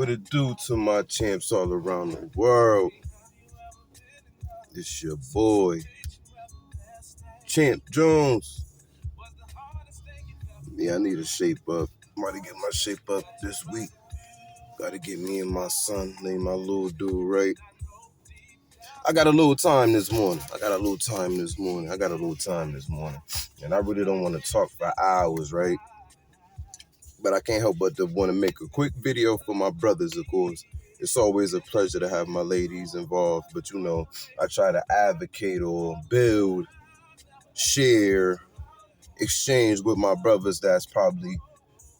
What it do to my champs all around the world? It's your boy, Champ Jones. Yeah, I need to shape up. I'm about to get my shape up this week. Gotta get me and my son, name my little dude right. I got a little time this morning. And I really don't want to talk for hours, right? But I can't help but to want to make a quick video for my brothers, of course. It's always a pleasure to have my ladies involved, but I try to advocate or build, share, exchange with my brothers that's probably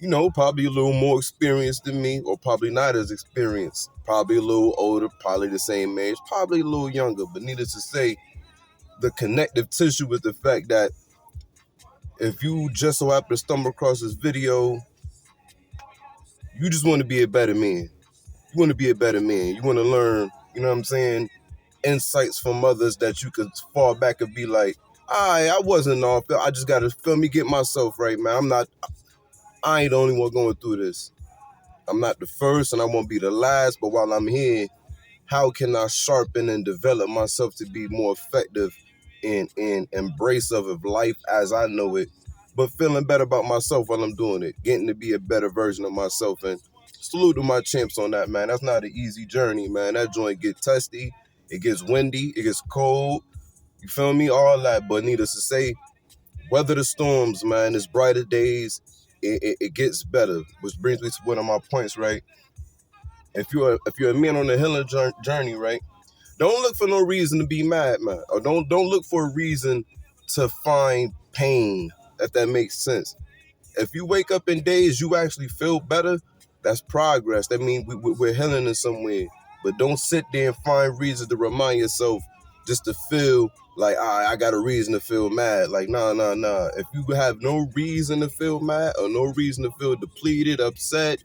a little more experienced than me, or probably not as experienced, probably a little older, probably the same age, probably a little younger. But needless to say, the connective tissue is the fact that if you just so happen to stumble across this video, you just want to be a better man. You want to be a better man. You want to learn, insights from others that you could fall back and be like, I wasn't off. I just got to get myself right, man. I ain't the only one going through this. I'm not the first and I won't be the last, but while I'm here, how can I sharpen and develop myself to be more effective in embrace of life as I know it, but feeling better about myself while I'm doing it, getting to be a better version of myself. And salute to my champs on that, man. That's not an easy journey, man. That joint get testy, it gets windy, it gets cold, you feel me? All that, but needless to say, weather the storms, man. It's brighter days, it gets better, which brings me to one of my points, right? If you're a man on a healing journey, right? Don't look for no reason to be mad, man. Or don't look for a reason to find pain, if that makes sense. If you wake up in days you actually feel better, that's progress. That means we're healing in some way. But don't sit there and find reasons to remind yourself just to feel like, I got a reason to feel mad. Like, nah. If you have no reason to feel mad or no reason to feel depleted, upset,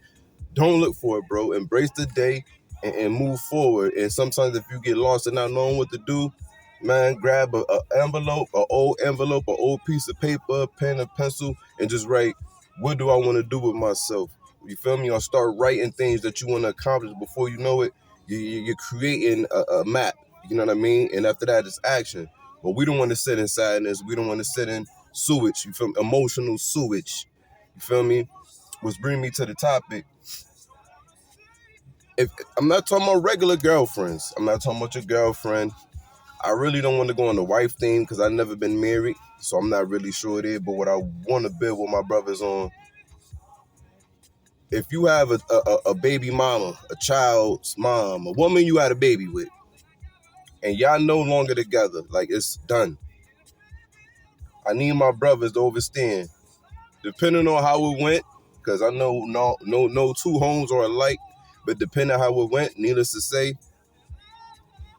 don't look for it, bro. Embrace the day and move forward. And sometimes if you get lost and not knowing what to do, man, grab an old piece of paper, a pen, a pencil, and just write, what do I want to do with myself? You feel me? Or start writing things that you want to accomplish. Before you know it, you're creating a map. You know what I mean? And after that, it's action. But we don't want to sit in sadness. We don't want to sit in sewage. You feel me? Emotional sewage. You feel me? Which brings me to the topic. If I'm not talking about regular girlfriends, I'm not talking about your girlfriend. I really don't want to go on the wife thing because I've never been married, so I'm not really sure there. But what I want to build with my brothers on, if you have a baby mama, a child's mom, a woman you had a baby with, and y'all no longer together, like it's done, I need my brothers to understand, depending on how it went, because I know no two homes are alike, but depending on how it went, needless to say,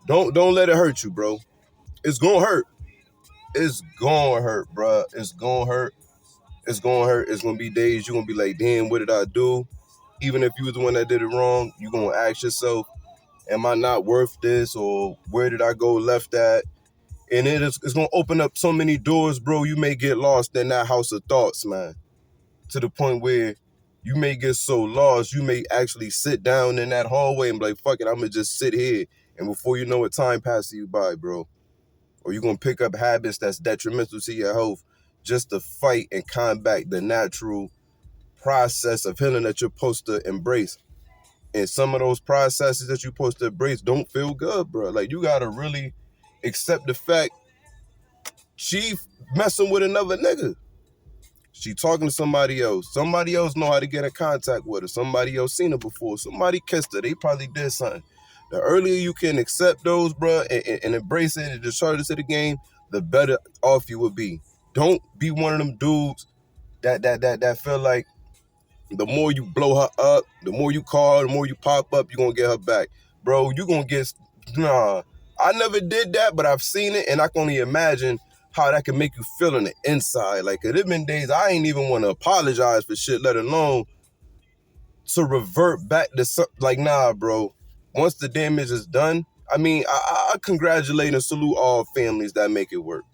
don't let it hurt you, bro. It's gonna hurt. It's gonna hurt, bro. It's gonna hurt. It's gonna hurt. It's gonna be days you're gonna be like, damn, what did I do? Even if you was the one that did it wrong, you're gonna ask yourself, am I not worth this? Or where did I go left at? And it's gonna open up so many doors, bro. You may get lost in that house of thoughts, man. To the point where you may get so lost, you may actually sit down in that hallway and be like, fuck it, I'm gonna just sit here. And before you know it, time passes you by, bro. Or you're going to pick up habits that's detrimental to your health just to fight and combat the natural process of healing that you're supposed to embrace. And some of those processes that you're supposed to embrace don't feel good, bro. Like, you got to really accept the fact she messing with another nigga. She talking to somebody else. Somebody else know how to get in contact with her. Somebody else seen her before. Somebody kissed her. They probably did something. The earlier you can accept those, bro, and embrace it and discharge it to the game, the better off you will be. Don't be one of them dudes that feel like the more you blow her up, the more you call, the more you pop up, you're going to get her back. Bro, you're going to get... Nah, I never did that, but I've seen it, and I can only imagine how that can make you feel on the inside. Like, there been days I ain't even want to apologize for shit, let alone to revert back to something. Like, nah, bro. Once the damage is done, I mean, I congratulate and salute all families that make it work.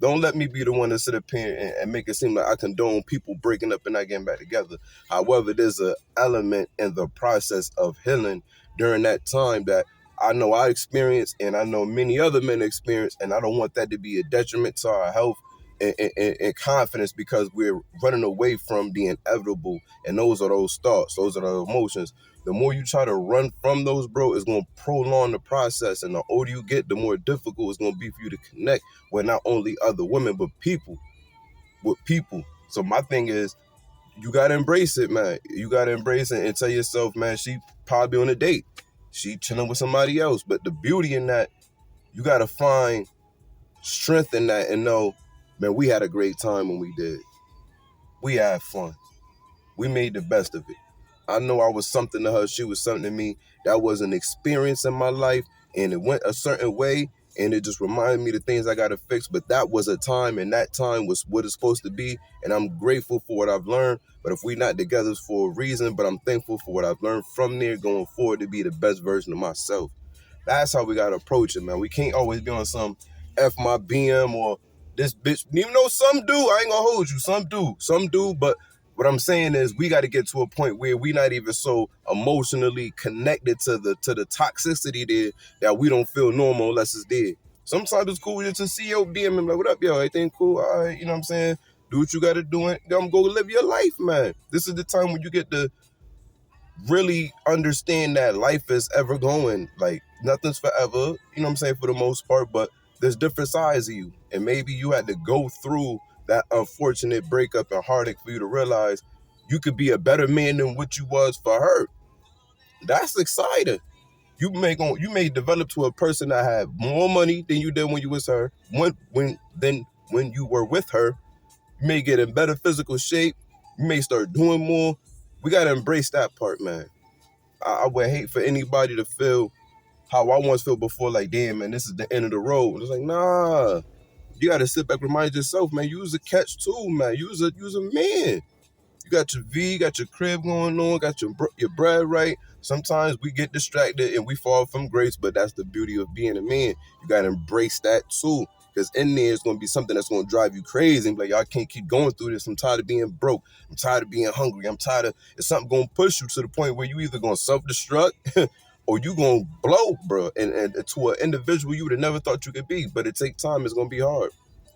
Don't let me be the one to sit up here and make it seem like I condone people breaking up and not getting back together. However, there's an element in the process of healing during that time that I know I experienced and I know many other men experience, and I don't want that to be a detriment to our health and confidence, because we're running away from the inevitable, and those are those thoughts, those are the emotions. The more you try to run from those, bro, it's going to prolong the process, and the older you get, the more difficult it's going to be for you to connect with not only other women, but people, with people. So my thing is, you got to embrace it, man. You got to embrace it and tell yourself, man, she probably on a date. She chilling with somebody else. But the beauty in that, you got to find strength in that and know, man, we had a great time when we did. We had fun. We made the best of it. I know I was something to her. She was something to me. That was an experience in my life, and it went a certain way, and it just reminded me the things I got to fix. But that was a time, and that time was what it's supposed to be, and I'm grateful for what I've learned. But if we're not together, it's for a reason, but I'm thankful for what I've learned from there going forward to be the best version of myself. That's how we got to approach it, man. We can't always be on some F my BM or this bitch. Even though some do, I ain't gonna hold you. Some do. But what I'm saying is, we got to get to a point where we not even so emotionally connected to the toxicity there that we don't feel normal unless it's there. Sometimes it's cool just to see your DM and like, what up, yo? Everything cool? All right, you know what I'm saying? Do what you got to do and go live your life, man. This is the time when you get to really understand that life is ever going. Like, nothing's forever, you know what I'm saying, for the most part, but there's different sides of you. And maybe you had to go through that unfortunate breakup and heartache for you to realize you could be a better man than what you was for her. That's exciting. You may develop to a person that had more money than you did when you was her, when you were with her. You may get in better physical shape. You may start doing more. We got to embrace that part, man. I would hate for anybody to feel how I once felt before, like, damn, man, this is the end of the road. It's like, nah, you got to sit back, remind yourself, man, you was a catch too, man. You was a man. You got your V, got your crib going on, got your bread right. Sometimes we get distracted and we fall from grace, but that's the beauty of being a man. You got to embrace that too, because in there is going to be something that's going to drive you crazy. Like, y'all can't keep going through this. I'm tired of being broke. I'm tired of being hungry. I'm tired of, it's something going to push you to the point where you either going to self-destruct or you going to blow, bro. And to an individual you would have never thought you could be. But it takes time. It's going to be hard.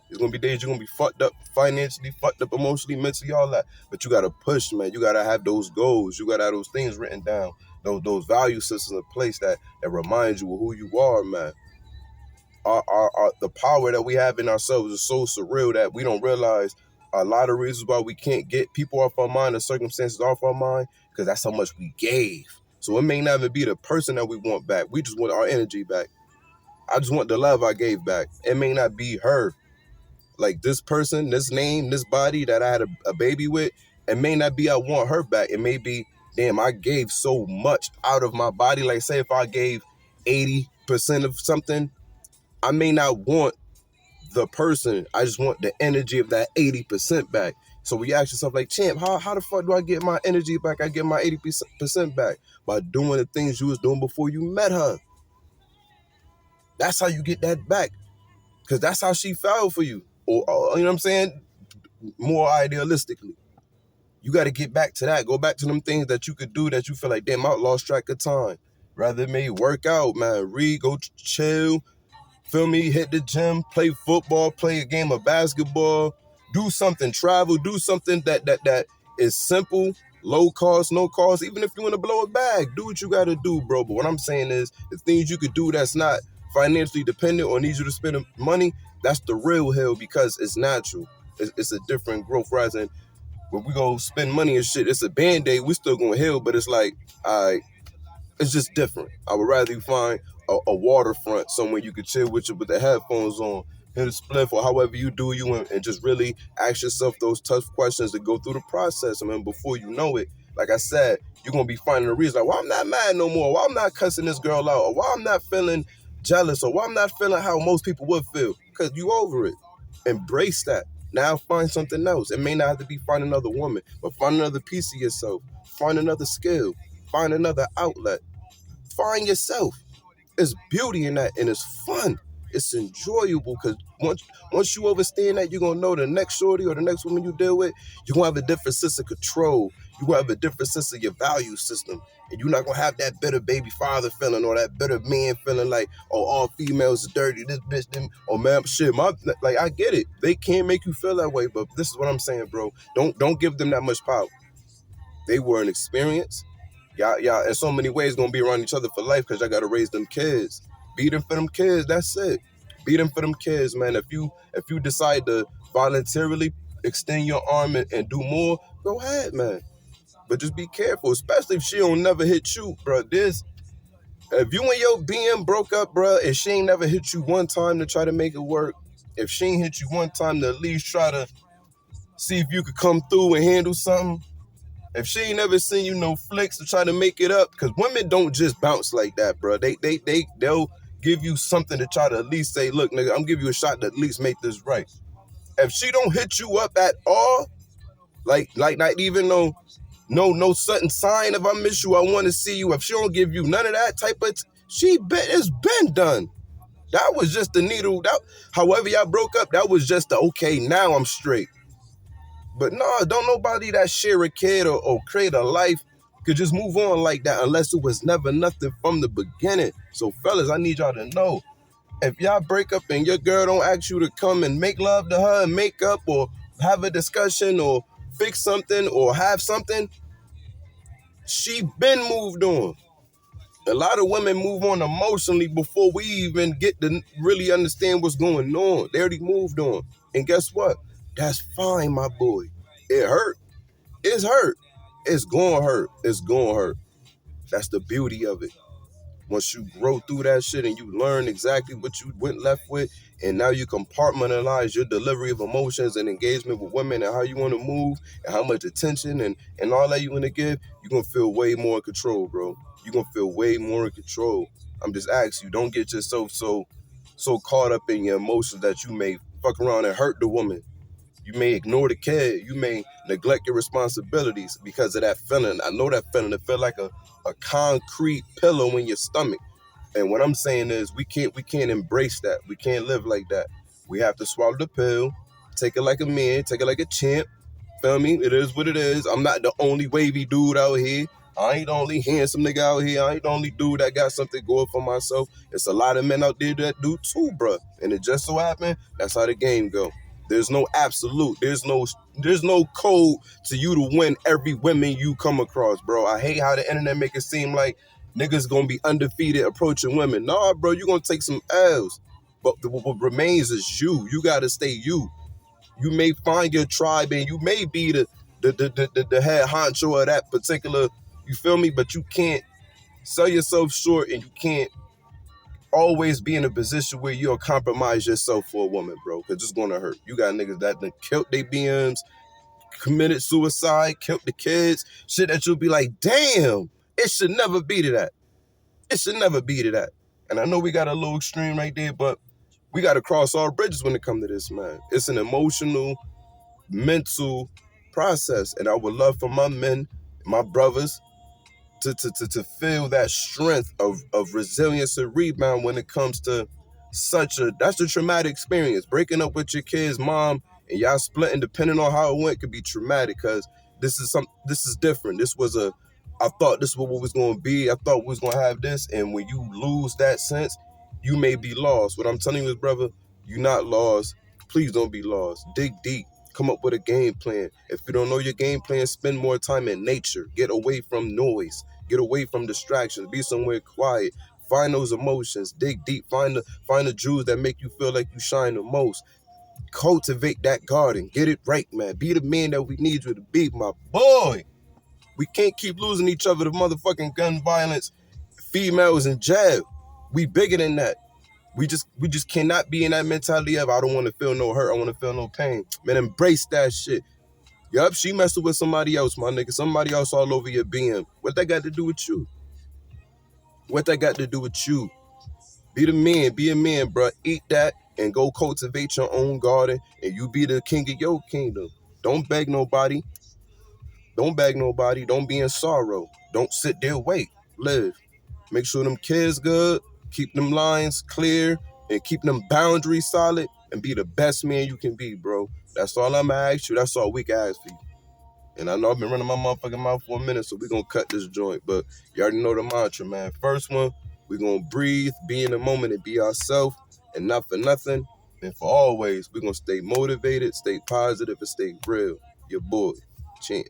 There's going to be days you're going to be fucked up financially, fucked up emotionally, mentally, all that. But you got to push, man. You got to have those goals. You got to have those things written down, those value systems in place that remind you of who you are, man. The power that we have in ourselves is so surreal that we don't realize a lot of reasons why we can't get people off our mind and circumstances off our mind, because that's how much we gave. So it may not even be the person that we want back. We just want our energy back. I just want the love I gave back. It may not be her. Like, this person, this name, this body that I had a baby with, it may not be I want her back. It may be, damn, I gave so much out of my body. Like, say if I gave 80% of something, I may not want the person. I just want the energy of that 80% back. So we ask yourself, like, champ, how the fuck do I get my energy back? I get my 80% back by doing the things you was doing before you met her. That's how you get that back, because that's how she fell for you. Or, you know what I'm saying? More idealistically, you got to get back to that. Go back to them things that you could do that you feel like, damn, I lost track of time. Rather it may work out, man. Read, go chill, feel me, hit the gym, play football, play a game of basketball, do something, travel, do something that is simple, low cost, no cost. Even if you want to blow a bag, do what you got to do, bro. But what I'm saying is, the things you could do that's not financially dependent or need you to spend money, that's the real hell, because it's natural. It's a different growth. Rather than when we go spend money and shit, it's a band-aid, we still gonna heal, but it's like, all right, it's just different. I would rather you find a waterfront somewhere you could chill with you with the headphones on, hit a spliff, or however you do you, and just really ask yourself those tough questions to go through the process. I mean, before you know it, like I said, you're going to be finding a reason, like, why I'm not mad no more, why I'm not cussing this girl out, or why I'm not feeling jealous, or why I'm not feeling how most people would feel, because you over it. Embrace that. Now find something else. It may not have to be find another woman, but find another piece of yourself. Find another skill. Find another outlet. Find yourself. It's beauty in that, and it's fun. It's enjoyable because once you understand that, you're gonna know the next shorty or the next woman you deal with, you're gonna have a different sense of control. You're gonna have a different sense of your value system. And you're not gonna have that bitter baby father feeling or that bitter man feeling like, oh, all females are dirty, this bitch, them, oh man, shit, like I get it. They can't make you feel that way, but this is what I'm saying, bro. Don't give them that much power. They were an experience. Y'all in so many ways gonna be around each other for life because y'all gotta raise them kids. Beat them for them kids, that's it. Beat them for them kids, man. If you decide to voluntarily extend your arm and do more, go ahead, man. But just be careful, especially if she don't never hit you, bro. If you and your BM broke up, bro, and she ain't never hit you one time to try to make it work, if she ain't hit you one time to at least try to see if you could come through and handle something, if she ain't never seen you no flicks to try to make it up, because women don't just bounce like that, bro. They'll give you something to try to at least say, look, nigga, I'm giving you a shot to at least make this right. If she don't hit you up at all, like not even no sudden sign of I miss you, I want to see you. If she don't give you none of that type of, it's been done. That was just the needle. However y'all broke up, that was just the okay. Now I'm straight. But no, don't nobody that share a kid or create a life could just move on like that unless it was never nothing from the beginning. So fellas, I need y'all to know, if y'all break up and your girl don't ask you to come and make love to her and make up or have a discussion or fix something or have something, she been moved on. A lot of women move on emotionally before we even get to really understand what's going on. They already moved on. And guess what? That's fine, my boy. It hurt. It's hurt. It's gonna hurt. It's gonna hurt. That's the beauty of it. Once you grow through that shit and you learn exactly what you went left with, and now you compartmentalize your delivery of emotions and engagement with women and how you want to move and how much attention and all that you want to give, you're going to feel way more in control, bro. You're going to feel way more in control. I'm just asking you, don't get yourself so caught up in your emotions that you may fuck around and hurt the woman. You may ignore the kid. You may neglect your responsibilities because of that feeling. I know that feeling. It felt like a concrete pillow in your stomach. And what I'm saying is we can't embrace that. We can't live like that. We have to swallow the pill, take it like a man, take it like a champ. Feel me? It is what it is. I'm not the only wavy dude out here. I ain't the only handsome nigga out here. I ain't the only dude that got something going for myself. It's a lot of men out there that do too, bruh. And it just so happened, that's how the game go. There's no absolute. There's no code to you to win every woman you come across, bro. I hate how the internet make it seem like niggas gonna be undefeated approaching women. Nah, bro, you gonna take some L's. But what remains is you. You gotta stay you. You may find your tribe and you may be the head honcho of that particular, you feel me? But you can't sell yourself short and you can't always be in a position where you'll compromise yourself for a woman, bro, because it's gonna hurt. You got niggas that done killed their BMs, committed suicide, killed the kids, shit that you'll be like, damn, it should never be to that. It should never be to that. And I know we got a little extreme right there, but we got to cross all bridges when it comes to this, man. It's an emotional, mental process. And I would love for my men, my brothers, to feel that strength of resilience and rebound when it comes to that's a traumatic experience. Breaking up with your kid's mom and y'all splitting, depending on how it went, could be traumatic because this is different. I thought this was what was going to be. I thought we was going to have this. And when you lose that sense, you may be lost. What I'm telling you is, brother, you're not lost. Please don't be lost. Dig deep. Come up with a game plan. If you don't know your game plan, spend more time in nature. Get away from noise. Get away from distractions. Be somewhere quiet. Find those emotions. Dig deep. Find the jewels that make you feel like you shine the most. Cultivate that garden. Get it right, man. Be the man that we need you to be, my boy. We can't keep losing each other to motherfucking gun violence, females, and jail. We bigger than that. We just cannot be in that mentality of I don't want to feel no hurt. I want to feel no pain. Man, embrace that shit. Yup, she messing with somebody else, my nigga. Somebody else all over your BM. What that got to do with you? What that got to do with you? Be the man. Be a man, bro. Eat that and go cultivate your own garden and you be the king of your kingdom. Don't beg nobody. Don't beg nobody. Don't be in sorrow. Don't sit there, wait. Live. Make sure them kids good. Keep them lines clear. and keep them boundaries solid and be the best man you can be, bro. That's all I'm gonna ask you. That's all we can ask for you. And I know I've been running my motherfucking mouth for a minute, so we're gonna cut this joint. But you already know the mantra, man. First one, we're gonna breathe, be in the moment, and be ourselves, and not for nothing. And for always, we're gonna stay motivated, stay positive, and stay real. Your boy, Chant.